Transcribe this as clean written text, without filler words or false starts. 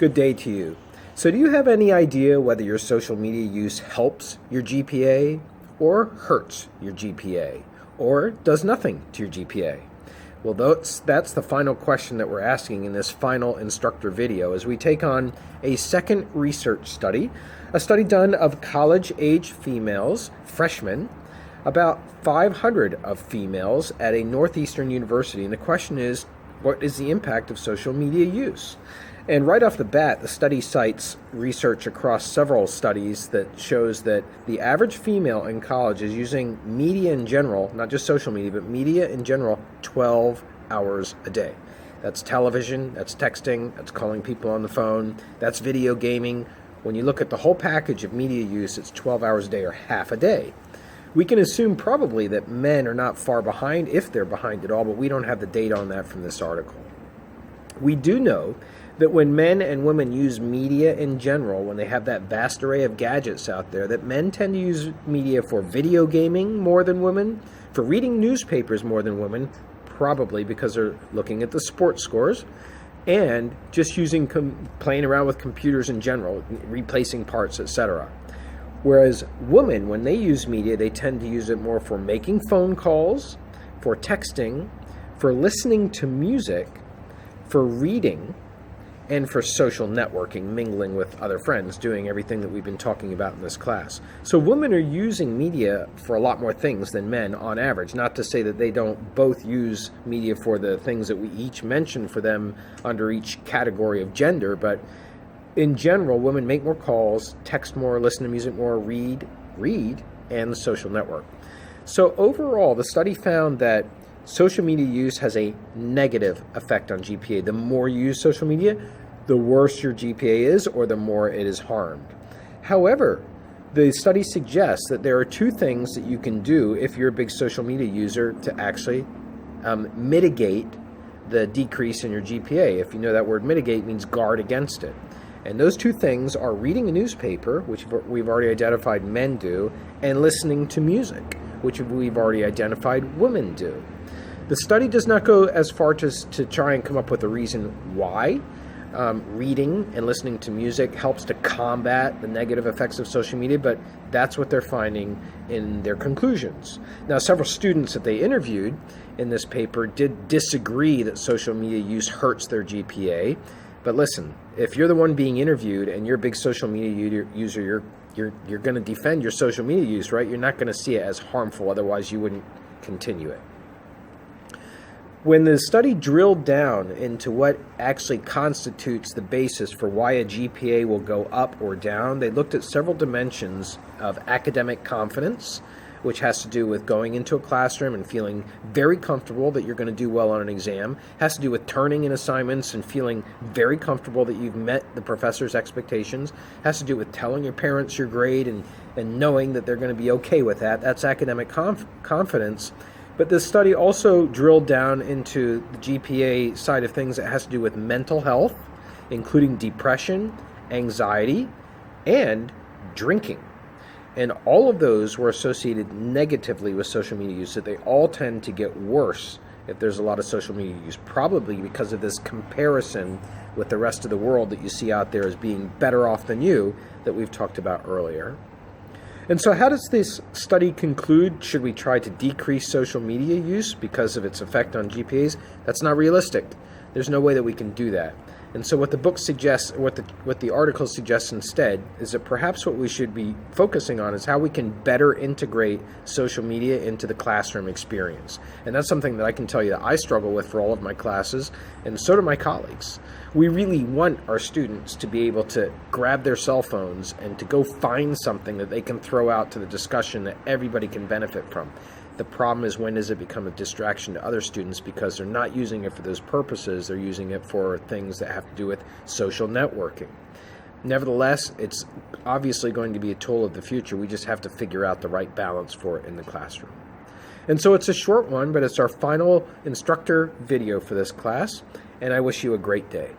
Good day to you. So do you have any idea whether your social media use helps your GPA or hurts your GPA or does nothing to your GPA? Well, that's the final question that we're asking in this final instructor video as we take on a second research study, a study done of college-age females, freshmen, about 500 of females at a northeastern university. And the question is, what is the impact of social media use? And right off the bat, the study cites research across several studies that shows that the average female in college is using media in general, not just social media, but media in general, 12 hours a day. That's television, that's texting, that's calling people on the phone, that's video gaming. When you look at the whole package of media use, it's 12 hours a day or half a day. We can assume probably that men are not far behind, if they're behind at all, but we don't have the data on that from this article. We do know that when men and women use media in general, when they have that vast array of gadgets out there, that men tend to use media for video gaming more than women, for reading newspapers more than women, probably because they're looking at the sports scores, and just playing around with computers in general, replacing parts, etc. Whereas women, when they use media, they tend to use it more for making phone calls, for texting, for listening to music, for reading, and for social networking, mingling with other friends, doing everything that we've been talking about in this class. So women are using media for a lot more things than men on average. Not to say that they don't both use media for the things that we each mentioned for them under each category of gender, but in general, women make more calls, text more, listen to music more, read, and social network. So overall, the study found that social media use has a negative effect on GPA. The more you use social media, the worse your GPA is, or the more it is harmed. However, the study suggests that there are two things that you can do if you're a big social media user to actually mitigate the decrease in your GPA. If you know that word mitigate means guard against it. And those two things are reading a newspaper, which we've already identified men do, and listening to music, which we've already identified women do. The study does not go as far to try and come up with a reason why reading and listening to music helps to combat the negative effects of social media, but that's what they're finding in their conclusions. Now, several students that they interviewed in this paper did disagree that social media use hurts their GPA. But listen, if you're the one being interviewed and you're a big social media user, you're going to defend your social media use, right? You're not going to see it as harmful, otherwise you wouldn't continue it. When the study drilled down into what actually constitutes the basis for why a GPA will go up or down, they looked at several dimensions of academic confidence, which has to do with going into a classroom and feeling very comfortable that you're going to do well on an exam, has to do with turning in assignments and feeling very comfortable that you've met the professor's expectations, has to do with telling your parents your grade and knowing that they're going to be okay with that. That's academic confidence. But this study also drilled down into the GPA side of things that has to do with mental health, including depression, anxiety, and drinking. And all of those were associated negatively with social media use, that they all tend to get worse if there's a lot of social media use, probably because of this comparison with the rest of the world that you see out there as being better off than you that we've talked about earlier. And so how does this study conclude? Should we try to decrease social media use because of its effect on GPAs? That's not realistic. There's no way that we can do that. And so what the book suggests, what the article suggests instead, is that perhaps what we should be focusing on is how we can better integrate social media into the classroom experience. And that's something that I can tell you that I struggle with for all of my classes, and so do my colleagues. We really want our students to be able to grab their cell phones and to go find something that they can throw out to the discussion that everybody can benefit from. The problem is, when does it become a distraction to other students because they're not using it for those purposes, they're using it for things that have to do with social networking. Nevertheless, it's obviously going to be a tool of the future. We just have to figure out the right balance for it in the classroom. And so it's a short one, but it's our final instructor video for this class, and I wish you a great day.